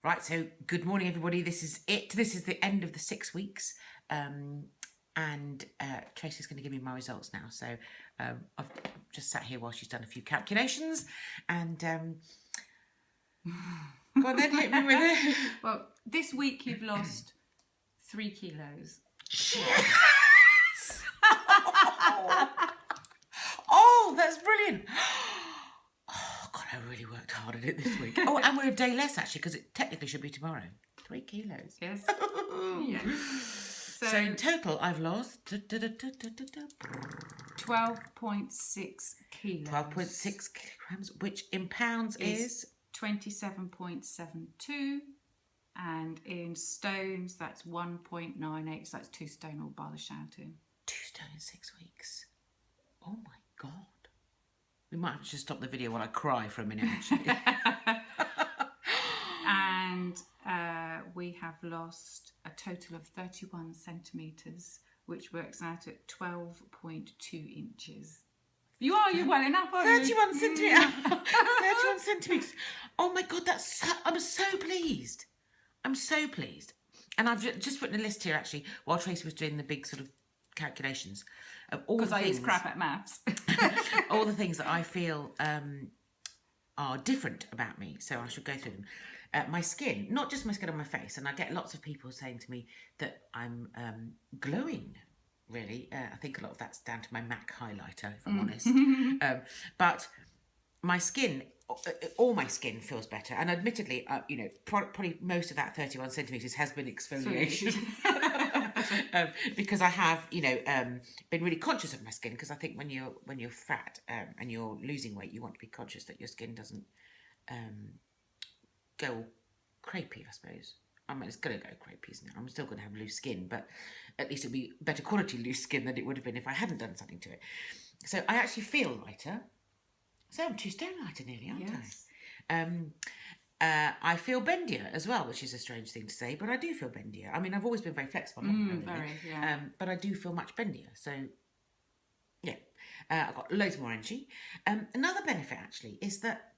Right, so good morning, everybody. This is it. This is the end of the 6 weeks. And Tracy's going to give me my results now. So I've just sat here while she's done a few calculations. And go on then, hit me with it. Well, this week you've lost 3 kilos. Yes! Oh, that's brilliant. Oh, God, I really worked hard at it this week. Oh, and we're a day less, actually, because it technically should be tomorrow. 3 kilos. Yes. Yes. So in total, I've lost 12.6 kilos. 12.6 kilograms, which in pounds is 27.72, and in stones that's 1.98. So that's 2 stone all by the shouting. 2 stone in 6 weeks. Oh my God. We might have to just stop the video while I cry for a minute, actually. And we have lost a total of 31 centimetres, which works out at 12.2 inches. You're well enough, aren't you? 31 centimetres. 31 centimetres. Oh my God, I'm so pleased. I'm so pleased. And I've just put in a list here, actually, while Tracy was doing the big sort of calculations of all the things. Because I used crap at maths. All the things that I feel are different about me. So I should go through them. My skin, not just my skin on my face, and I get lots of people saying to me that I'm glowing, really. I think a lot of that's down to my MAC highlighter, if I'm honest. But my skin, all my skin feels better. And admittedly, probably most of that 31 centimetres has been exfoliation. Because I have, been really conscious of my skin, because I think when you're fat and you're losing weight, you want to be conscious that your skin doesn't go all crepey, I suppose. I mean, it's going to go crepey, isn't it? I'm still going to have loose skin, but at least it'll be better quality loose skin than it would have been if I hadn't done something to it. So I actually feel lighter. So I'm 2 stone lighter nearly, aren't I? I feel bendier as well, which is a strange thing to say, but I do feel bendier. I mean, I've always been very flexible, but I do feel much bendier. So, yeah, I've got loads more energy. Another benefit, actually, is that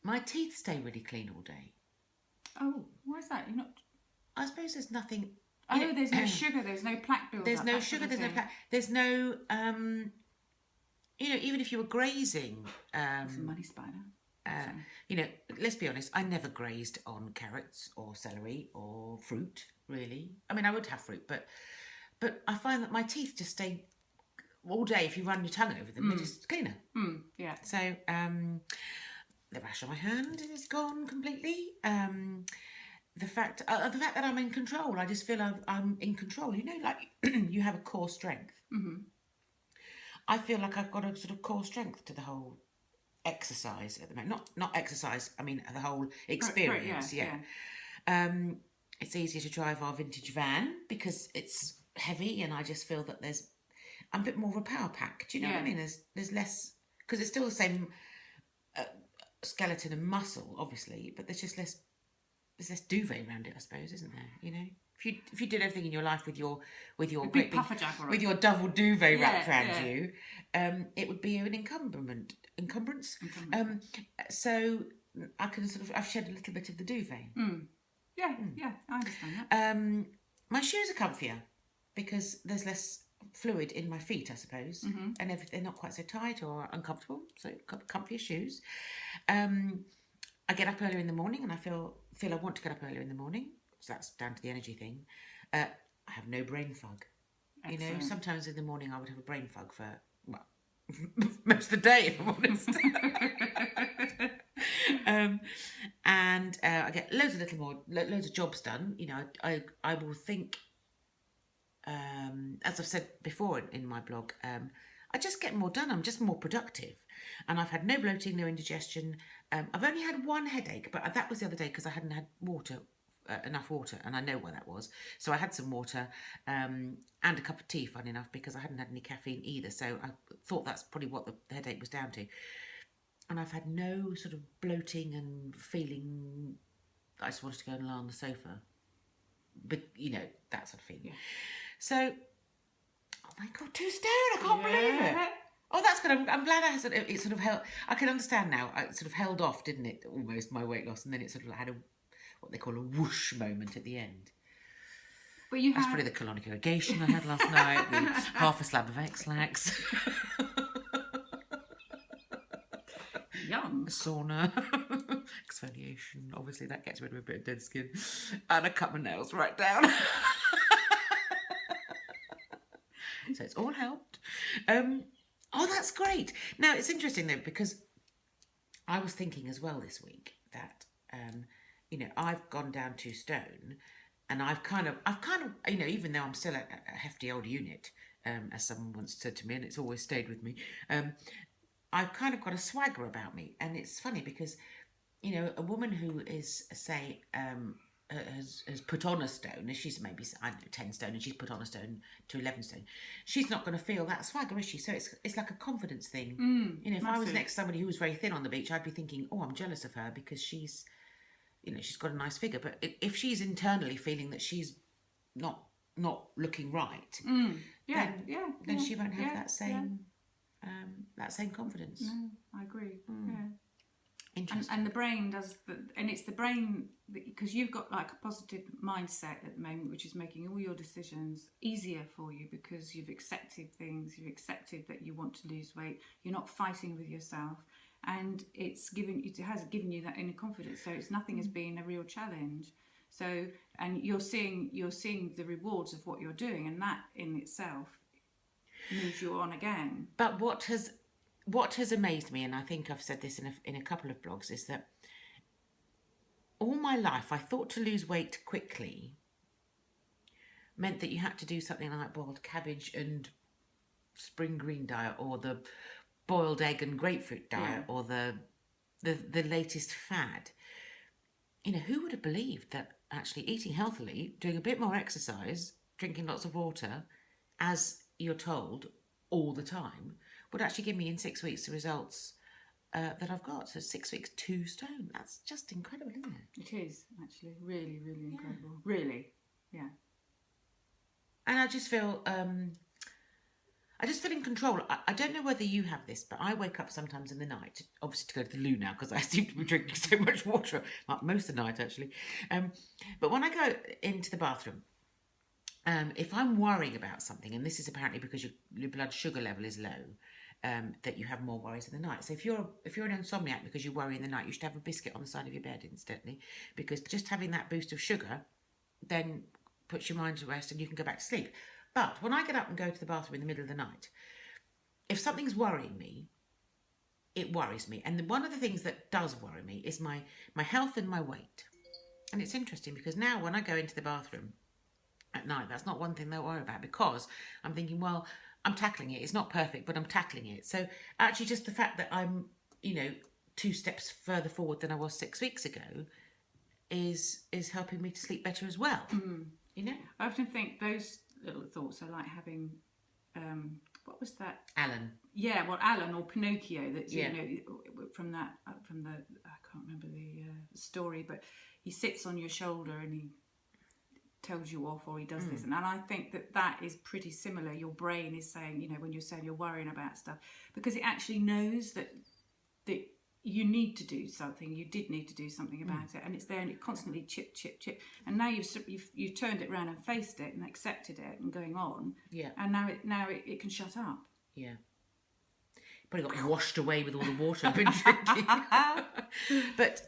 my teeth stay really clean all day. Oh, why is that? You're not... I suppose there's nothing... there's no sugar, there's no plaque build-up. There's no sugar, there's no plaque. There's no... even if you were grazing... it's a money spider. Let's be honest, I never grazed on carrots or celery or fruit, really. I mean, I would have fruit, but I find that my teeth just stay all day. If you run your tongue over them, they're just cleaner. Yeah. So, the rash on my hand is gone completely. The fact that I'm in control, I just feel I'm in control. Like you have a core strength. Mm-hmm. I feel like I've got a sort of core strength to the whole exercise at the moment. Not exercise, I mean the whole experience. Yeah. It's easier to drive our vintage van because it's heavy, and I just feel that I'm a bit more of a power pack. Do you know what I mean? There's less, because it's still the same skeleton and muscle, obviously, but there's less duvet around it, I suppose, isn't there? If you did everything in your life with your big puffer jack, with your double duvet wrapped around you, it would be an encumbrance. So I can I've shed a little bit of the duvet. Yeah, I understand that. My shoes are comfier because there's less fluid in my feet, I suppose, and they're not quite so tight or uncomfortable. So comfier shoes. I get up earlier in the morning, and I feel I want to get up earlier in the morning. So that's down to the energy thing. I have no brain fog. Excellent. Sometimes in the morning I would have a brain fog for, well, most of the day, if I'm honest. And I get loads of jobs done. I will think, as I've said before in my blog, I just get more done. I'm just more productive. And I've had no bloating, no indigestion. I've only had one headache, but that was the other day because I hadn't had enough water, and I know why that was. So I had some water and a cup of tea, funny enough, because I hadn't had any caffeine either. So I thought that's probably what the headache was down to. And I've had no sort of bloating and feeling I just wanted to go and lie on the sofa. But, that sort of thing. Yeah. So, oh my God, 2 stone, I can't believe it. Oh, that's good. I'm glad it sort of held. I can understand now. It sort of held off, didn't it? Almost my weight loss, and then it sort of had a what they call a whoosh moment at the end. But you That's have... probably the colonic irrigation I had last night, the half a slab of X-Lax, Yum. a sauna, exfoliation, obviously that gets rid of a bit of dead skin, and I cut my nails right down. So it's all helped. Oh, that's great. Now, it's interesting though, because I was thinking as well this week that, I've gone down 2 stone, and I've kind of, even though I'm still a hefty old unit, as someone once said to me, and it's always stayed with me, I've kind of got a swagger about me. And it's funny because, a woman who is, say, has put on a stone, and she's maybe, I don't know, 10 stone, and she's put on a stone to 11 stone, she's not going to feel that swagger, is she? So it's like a confidence thing. If I was next to somebody who was very thin on the beach, I'd be thinking, oh, I'm jealous of her because she's got a nice figure. But if she's internally feeling that she's not looking right, then she won't have that same confidence. No, I agree. Yeah. Interesting. And the brain does, and it's the brain, because you've got like a positive mindset at the moment, which is making all your decisions easier for you because you've accepted things, you've accepted that you want to lose weight, you're not fighting with yourself, and it has given you that inner confidence. So it's nothing has been a real challenge. So, and you're seeing the rewards of what you're doing, and that in itself moves you on again. But what has amazed me, and I think I've said this in a couple of blogs, is that all my life I thought to lose weight quickly meant that you had to do something like boiled cabbage and spring green diet, or the boiled egg and grapefruit diet, or the latest fad. Who would have believed that actually eating healthily, doing a bit more exercise, drinking lots of water, as you're told all the time, would actually give me in 6 weeks the results that I've got. So 6 weeks, 2 stone. That's just incredible, isn't it? It is, actually. Really, really incredible. Really. Yeah. And I just feel in control. I don't know whether you have this, but I wake up sometimes in the night, obviously to go to the loo now because I seem to be drinking so much water, most of the night actually. But when I go into the bathroom, if I'm worrying about something, and this is apparently because your blood sugar level is low, that you have more worries in the night. So if you're an insomniac because you worry in the night, you should have a biscuit on the side of your bed instantly, because just having that boost of sugar then puts your mind to rest and you can go back to sleep. But when I get up and go to the bathroom in the middle of the night, if something's worrying me, it worries me. And one of the things that does worry me is my health and my weight. And it's interesting because now when I go into the bathroom at night, that's not one thing they'll worry about, because I'm thinking, well, I'm tackling it. It's not perfect, but I'm tackling it. So actually just the fact that I'm, 2 steps further forward than I was 6 weeks ago is helping me to sleep better as well. I often think those little thoughts are like having, what was that? Alan. Yeah, well, Alan or Pinocchio, that from the I can't remember the story, but he sits on your shoulder and he tells you off, or he does this, and I think that is pretty similar. Your brain is saying, when you're saying you're worrying about stuff, because it actually knows that you need to do something. You did need to do something about it, and it's there, and it constantly chip, and now you've turned it around and faced it and accepted it and going on. Yeah. And now it can shut up. Yeah. Probably got washed away with all the water I've been drinking. But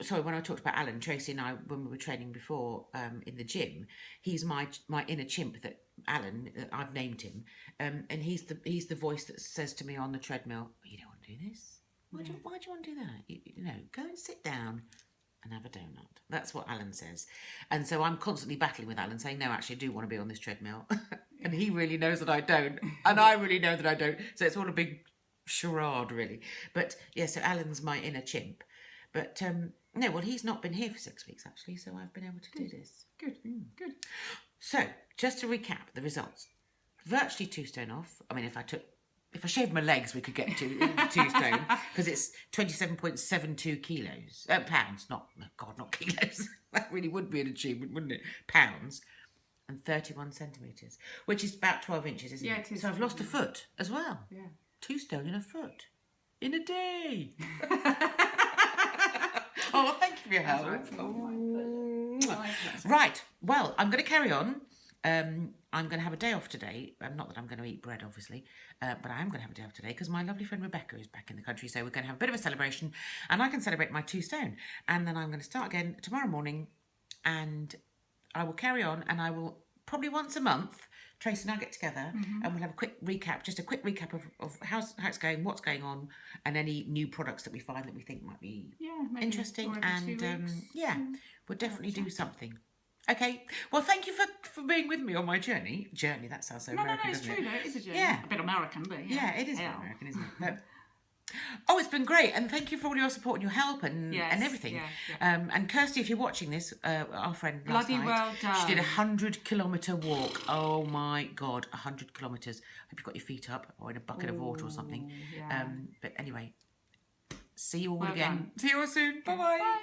sorry, when I talked about Alan, Tracy and I, when we were training before in the gym, he's my inner chimp. That Alan, I've named him, and he's the voice that says to me on the treadmill, "You don't want to do this. Why do you want to do that? Go and sit down and have a donut." That's what Alan says. And so I'm constantly battling with Alan, saying, no, actually I do want to be on this treadmill. And he really knows that I don't. And I really know that I don't. So it's all a big charade, really. But yeah, so Alan's my inner chimp. But no, well, he's not been here for 6 weeks, actually. So I've been able to do this. Good. Good. So just to recap the results. Virtually 2 stone off. I mean, if I shaved my legs, we could get to 2 stone, because it's 27.72 kilos. Pounds, not kilos. That really would be an achievement, wouldn't it? Pounds. And 31 centimetres, which is about 12 inches, isn't it? Yeah, it is. So I've lost a foot as well. Yeah. 2 stone in a foot. In a day. Oh, thank you for your help. That's right. Right. Well, I'm going to carry on. I'm going to have a day off today. Not that I'm going to eat bread, obviously, but I am going to have a day off today because my lovely friend Rebecca is back in the country. So we're going to have a bit of a celebration, and I can celebrate my 2 stone. And then I'm going to start again tomorrow morning, and I will carry on, and I will probably once a month, Tracy and I get together and we'll have a quick recap, just a quick recap of how it's going, what's going on, and any new products that we find that we think might be maybe interesting. or every 2 And weeks. we'll definitely do something. Okay. Well, thank you for being with me on my journey. Journey, that sounds so American, it's doesn't true it? though. It is a journey. Yeah. A bit American, but Yeah, it is a bit American, isn't it? But, it's been great, and thank you for all your support and your help and everything. And Kirsty, if you're watching this, our friend last Bloody night, well done. she did 100-kilometre walk. Oh my God, 100 kilometres. Hope you've got your feet up or in a bucket of water or something. Yeah. But anyway, see you all Well again. done. See you all soon. Bye-bye. Bye.